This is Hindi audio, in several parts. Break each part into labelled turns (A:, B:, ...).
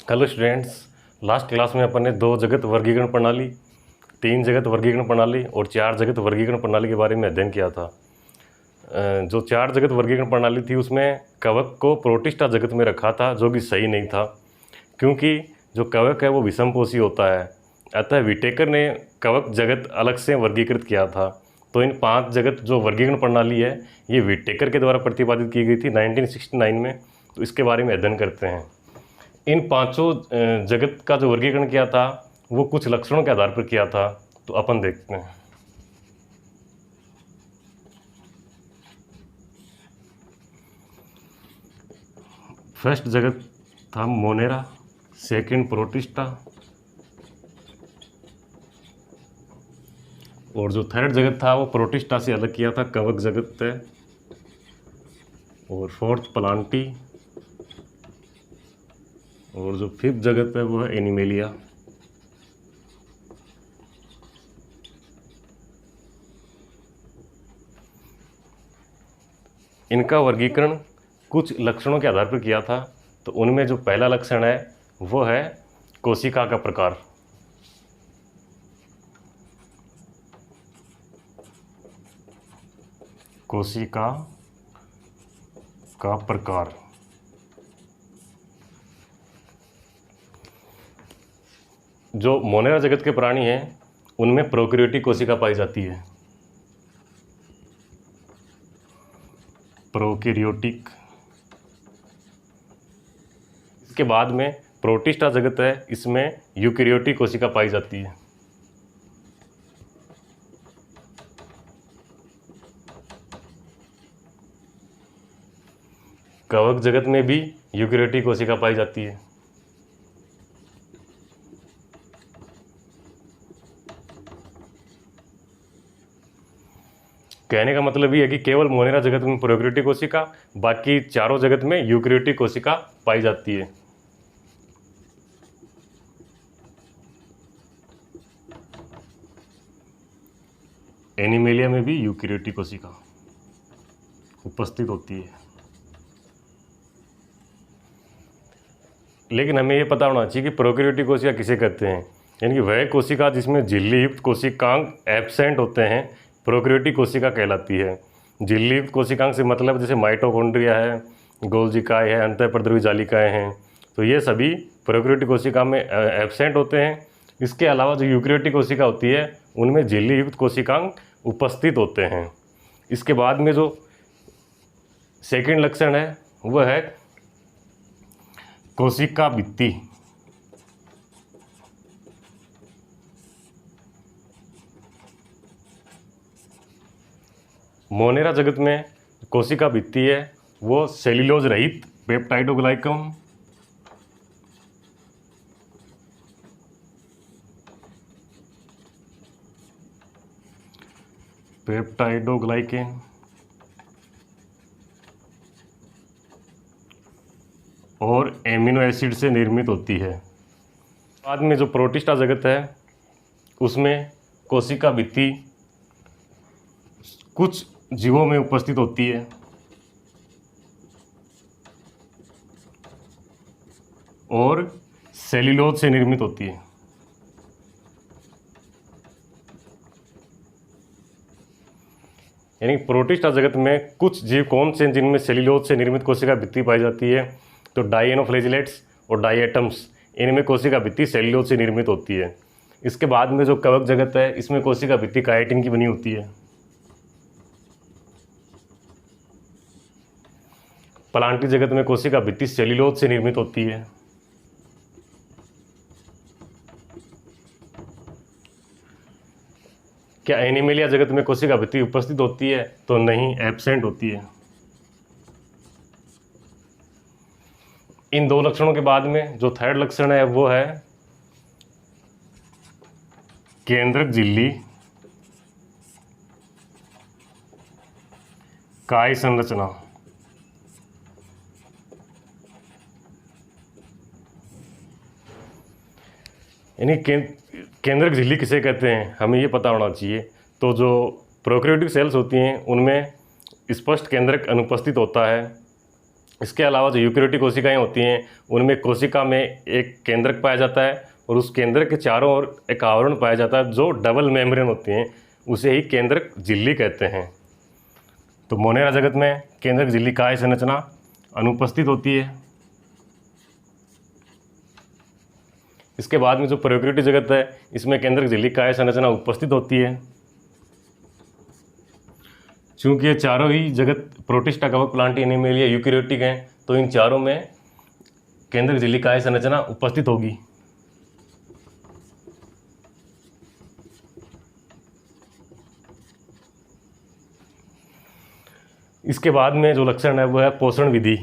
A: हेलो स्टूडेंट्स, लास्ट क्लास में अपन ने 2 जगत वर्गीकरण प्रणाली, 3 जगत वर्गीकरण प्रणाली और 4 जगत वर्गीकरण प्रणाली के बारे में अध्ययन किया था। जो 4 जगत वर्गीकरण प्रणाली थी उसमें कवक को प्रोटिस्टा जगत में रखा था, जो कि सही नहीं था, क्योंकि जो कवक है वो विषमपोषी होता है। अतः विटेकर ने कवक जगत अलग से वर्गीकृत किया था। तो इन 5 जगत जो वर्गीकरण प्रणाली है ये विटेकर के द्वारा प्रतिपादित की गई थी 1969 में। तो इसके बारे में अध्ययन करते हैं। इन 5 जगत का जो वर्गीकरण किया था वो कुछ लक्षणों के आधार पर किया था। तो अपन देखते हैं। फर्स्ट जगत था मोनेरा, सेकंड प्रोटिस्टा, और जो थर्ड जगत था वो प्रोटिस्टा से अलग किया था, कवक जगत है, और फोर्थ प्लांटी, और जो फिफ्थ जगत है वो है एनिमेलिया। इनका वर्गीकरण कुछ लक्षणों के आधार पर किया था। तो उनमें जो पहला लक्षण है वो है कोशिका का प्रकार। कोशिका का प्रकार। जो मोनेरा जगत के प्राणी हैं उनमें प्रोकैरियोटिक कोशिका पाई जाती है। प्रोकैरियोटिक। इसके बाद में प्रोटिस्टा जगत है, इसमें यूकैरियोटिक कोशिका पाई जाती है। कवक जगत में भी यूकैरियोटिक कोशिका पाई जाती है। कहने का मतलब ये है कि केवल मोनेरा जगत में प्रोकैरियोटिक कोशिका, बाकी चारों जगत में यूकैरियोटिक कोशिका पाई जाती है। एनिमेलिया में भी यूकैरियोटिक कोशिका उपस्थित होती है। लेकिन हमें ये पता होना चाहिए कि प्रोकैरियोटिक कोशिका किसे कहते हैं। यानी कि वह कोशिका जिसमें झिल्ली युक्त कोशिकांग एब्सेंट होते हैं प्रोकैरियोटिक कोशिका कहलाती है। झिल्ली युक्त कोशिकांग से मतलब जैसे माइटोकॉन्ड्रिया है, गोल्जिकाएँ है, अंतःपरद्रव्य जालिकाएँ हैं, तो ये सभी प्रोकैरियोटिक कोशिका में एब्सेंट होते हैं। इसके अलावा जो यूकैरियोटिक कोशिका होती है उनमें झिल्ली युक्त कोशिकांग उपस्थित होते हैं। इसके बाद में जो सेकंड लक्षण है वह है कोशिका भित्ति। मोनेरा जगत में कोशिका भित्ति है वो सेल्यूलोज रहित पेप्टाइडोग्लाइकन, पेप्टाइडोग्लाइकेन और एमिनो एसिड से निर्मित होती है। बाद में जो प्रोटिस्टा जगत है उसमें कोशिका भित्ति कुछ जीवों में उपस्थित होती है और सेल्यूलोज से निर्मित होती है। यानी प्रोटिस्टा जगत में कुछ जीव कौन से जिनमें सेल्यूलोज से निर्मित कोशिका भित्ति पाई जाती है, तो डाइएनोफ्लैजिलेट्स और डाइएटम्स, इनमें कोशिका भित्ति सेल्यूलोज से निर्मित होती है। इसके बाद में जो कवक जगत है इसमें कोशिका भित्ति काइटिन की बनी होती है। प्लांटी जगत में कोशिका भित्ति सेल्यूलोज से निर्मित होती है। क्या एनिमेलिया जगत में कोशिका भित्ति उपस्थित होती है? तो नहीं, एब्सेंट होती है। इन 2 लक्षणों के बाद में जो थर्ड लक्षण है वो है केंद्रक झिल्ली काय संरचना। यानी केंद्रक झिल्ली किसे कहते हैं हमें ये पता होना चाहिए। तो जो प्रोकैरियोटिक सेल्स होती हैं उनमें स्पष्ट केंद्रक अनुपस्थित होता है, इसके अलावा जो यूकेरियोटिक कोशिकाएं होती हैं उनमें कोशिका में एक केंद्रक पाया जाता है और उस केंद्रक के चारों ओर एक आवरण पाया जाता है जो डबल मेम्ब्रेन होती हैं, उसे ही केंद्रक झिल्ली कहते हैं। तो मोनेरा जगत में केंद्रक झिल्ली काय संरचना अनुपस्थित होती है। इसके बाद में जो प्रोकैरियोटिक जगत है इसमें केंद्रक झिल्ली काय संरचना उपस्थित होती है। चूँकि ये चारों ही जगत प्रोटिस्टा, कवक, प्लांटी, एनिमलिया, यूकेरियोटिक हैं, तो इन चारों में केंद्रक झिल्ली काय संरचना उपस्थित होगी। इसके बाद में जो लक्षण है वो है पोषण विधि।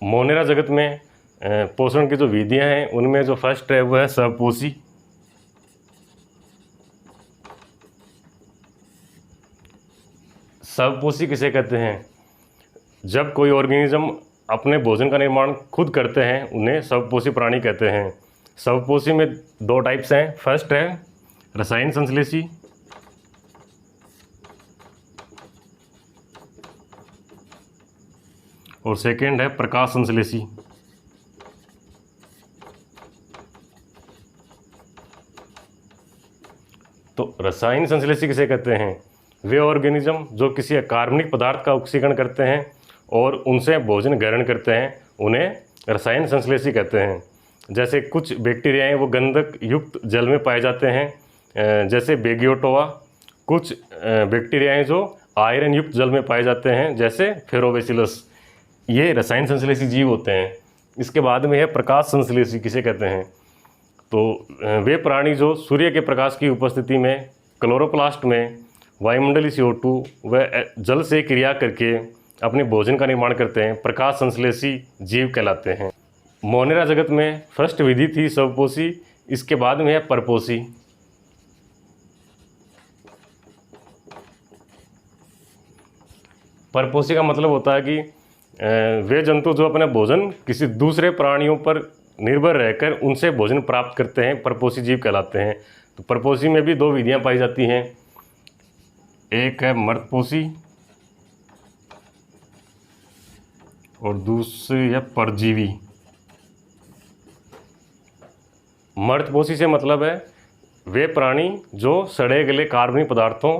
A: मोनेरा जगत में पोषण की जो विधियां हैं उनमें जो फर्स्ट है वो है स्वपोषी। स्वपोषी किसे कहते हैं? जब कोई ऑर्गेनिज्म अपने भोजन का निर्माण खुद करते हैं उन्हें स्वपोषी प्राणी कहते हैं। स्वपोषी में दो टाइप्स हैं। फर्स्ट है रसायन संश्लेषी और सेकंड है प्रकाश संश्लेषी। तो रसायन संश्लेषी किसे कहते हैं? वे ऑर्गेनिज्म जो किसी अकार्बनिक पदार्थ का ऑक्सीकरण करते हैं और उनसे भोजन ग्रहण करते हैं उन्हें रसायन संश्लेषी कहते हैं। जैसे कुछ बैक्टीरियाएं वो गंधक युक्त जल में पाए जाते हैं, जैसे बेगियोटोवा। कुछ बैक्टीरियाएं जो आयरन युक्त जल में पाए जाते हैं, जैसे फेरोबैसिलस। ये रसायन संश्लेषी जीव होते हैं। इसके बाद में है प्रकाश संश्लेषी किसे कहते हैं? तो वे प्राणी जो सूर्य के प्रकाश की उपस्थिति में क्लोरोप्लास्ट में वायुमंडलीय CO2 व जल से क्रिया करके अपने भोजन का निर्माण करते हैं, प्रकाश संश्लेषी जीव कहलाते हैं। मोनेरा जगत में फर्स्ट विधि थी स्वपोषी। इसके बाद में है परपोषी। परपोषी का मतलब होता है कि वे जंतु जो अपने भोजन किसी दूसरे प्राणियों पर निर्भर रहकर उनसे भोजन प्राप्त करते हैं, परपोषी जीव कहलाते हैं। तो परपोषी में भी दो विधियां पाई जाती हैं। एक है मर्तपोषी और दूसरी है परजीवी। मर्तपोषी से मतलब है वे प्राणी जो सड़े गले कार्बनिक पदार्थों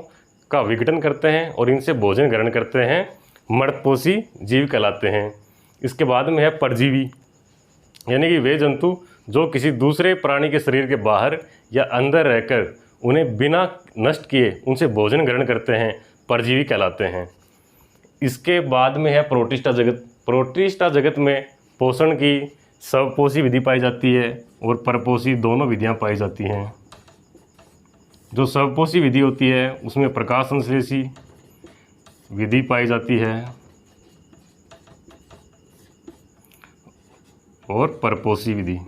A: का विघटन करते हैं और इनसे भोजन ग्रहण करते हैं, मर्तपोषी जीव कहलाते हैं। इसके बाद में है परजीवी, यानी कि वे जंतु जो किसी दूसरे प्राणी के शरीर के बाहर या अंदर रहकर उन्हें बिना नष्ट किए उनसे भोजन ग्रहण करते हैं, परजीवी कहलाते हैं। इसके बाद में है प्रोटिस्टा जगत। प्रोटिस्टा जगत में पोषण की स्वपोषी विधि पाई जाती है और परपोषी दोनों विधियां पाई जाती हैं। जो स्वपोषी विधि होती है उसमें प्रकाश संश्लेषी विधि पाई जाती है और परपोषी विधि।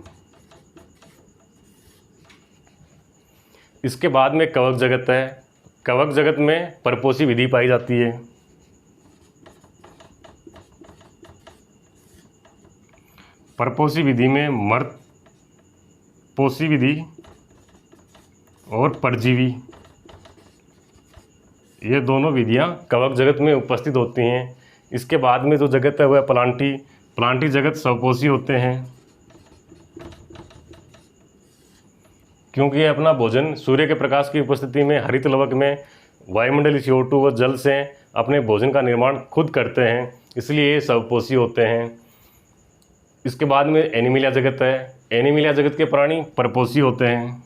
A: इसके बाद में कवक जगत है। कवक जगत में परपोषी विधि पाई जाती है। परपोषी विधि में मर्तपोषी विधि और परजीवी, ये दोनों विधियां कवक जगत में उपस्थित होती हैं। इसके बाद में जो जगत है वह प्लांटी। प्लांटी जगत स्वपोषी होते हैं क्योंकि ये अपना भोजन सूर्य के प्रकाश की उपस्थिति में हरित लवक में वायुमंडलीय CO2 व जल से अपने भोजन का निर्माण खुद करते हैं, इसलिए ये स्वपोषी होते हैं। इसके बाद में एनिमिलिया जगत है। एनिमिलिया जगत के प्राणी परपोषी होते हैं।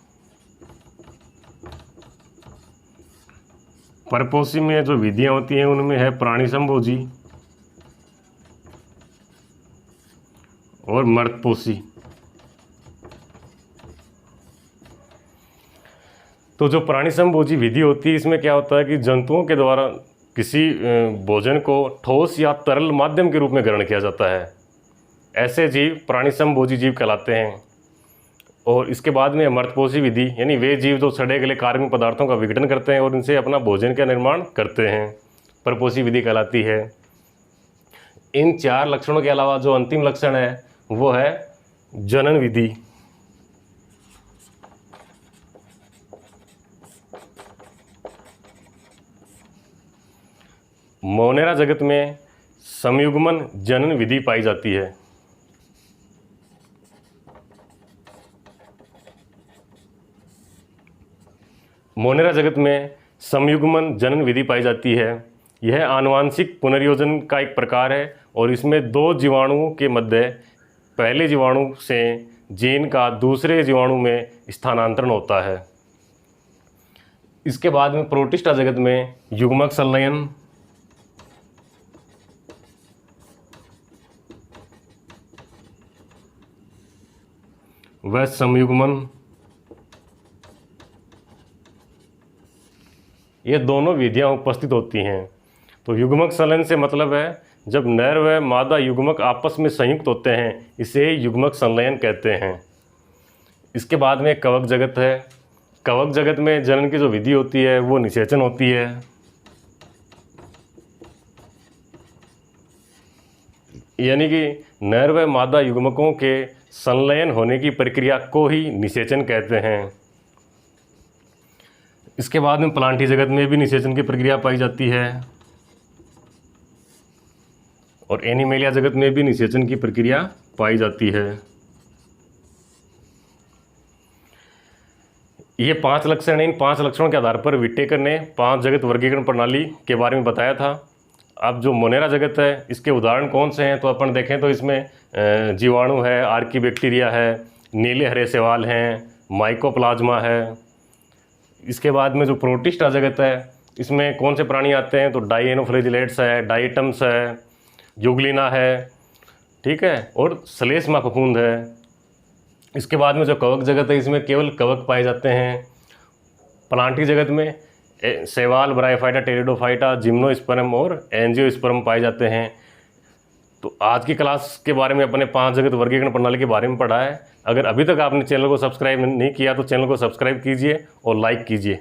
A: परपोषी में जो विधियां होती हैं उनमें है प्राणी संभोजी और मर्तपोषी। तो जो प्राणी संभोजी विधि होती है इसमें क्या होता है कि जंतुओं के द्वारा किसी भोजन को ठोस या तरल माध्यम के रूप में ग्रहण किया जाता है, ऐसे जीव प्राणी संभोजी जीव कहलाते हैं। और इसके बाद में मर्तपोषी विधि, यानी वे जीव जो सड़े गले कार्बनिक पदार्थों का विघटन करते हैं और इनसे अपना भोजन का निर्माण करते हैं, परपोषी विधि कहलाती है। इन चार लक्षणों के अलावा जो अंतिम लक्षण है वो है जनन विधि। मोनेरा जगत में समयुग्मन जनन विधि पाई जाती है। मोनेरा जगत में समयुग्मन जनन विधि पाई जाती है। यह आनुवांशिक पुनर्योजन का एक प्रकार है और इसमें दो जीवाणुओं के मध्य पहले जीवाणु से जीन का दूसरे जीवाणु में स्थानांतरण होता है। इसके बाद में प्रोटिस्टा जगत में युग्मक संलयन, व समयुग्मन, ये दोनों विधियां उपस्थित होती हैं। तो युग्मक संलयन से मतलब है जब नर व मादा युग्मक आपस में संयुक्त होते हैं, इसे युग्मक संलयन कहते हैं। इसके बाद में कवक जगत है। कवक जगत में जनन की जो विधि होती है वो निषेचन होती है। यानी कि नर व मादा युग्मकों के संलयन होने की प्रक्रिया को ही निषेचन कहते हैं। इसके बाद में प्लांटी जगत में भी निषेचन की प्रक्रिया पाई जाती है और एनिमेलिया जगत में भी निषेचन की प्रक्रिया पाई जाती है। ये 5 लक्षण हैं। इन 5 लक्षणों के आधार पर विटेकर ने 5 जगत वर्गीकरण प्रणाली के बारे में बताया था। अब जो मोनेरा जगत है इसके उदाहरण कौन से हैं, तो अपन देखें तो इसमें जीवाणु है, आर्कीबैक्टीरिया है, नीले हरे शैवाल हैं, माइकोप्लाज्मा है। इसके बाद में जो प्रोटिस्टा जगत है इसमें कौन से प्राणी आते हैं, तो डाइएनोफ्लैजिलेट्स है, डाइटम्स है, यूग्लिना है, ठीक है, और श्लेष्मा फफूंद है। इसके बाद में जो कवक जगत है इसमें केवल कवक पाए जाते हैं। प्लांटी जगत में शैवाल, ब्रायोफाइटा, टेरिडोफाइटा, जिम्नोस्पर्म और एंजियोस्पर्म पाए जाते हैं। तो आज की क्लास के बारे में अपने 5 जगत वर्गीकरण प्रणाली के बारे में पढ़ा है। अगर अभी तक आपने चैनल को सब्सक्राइब नहीं किया तो चैनल को सब्सक्राइब कीजिए और लाइक कीजिए।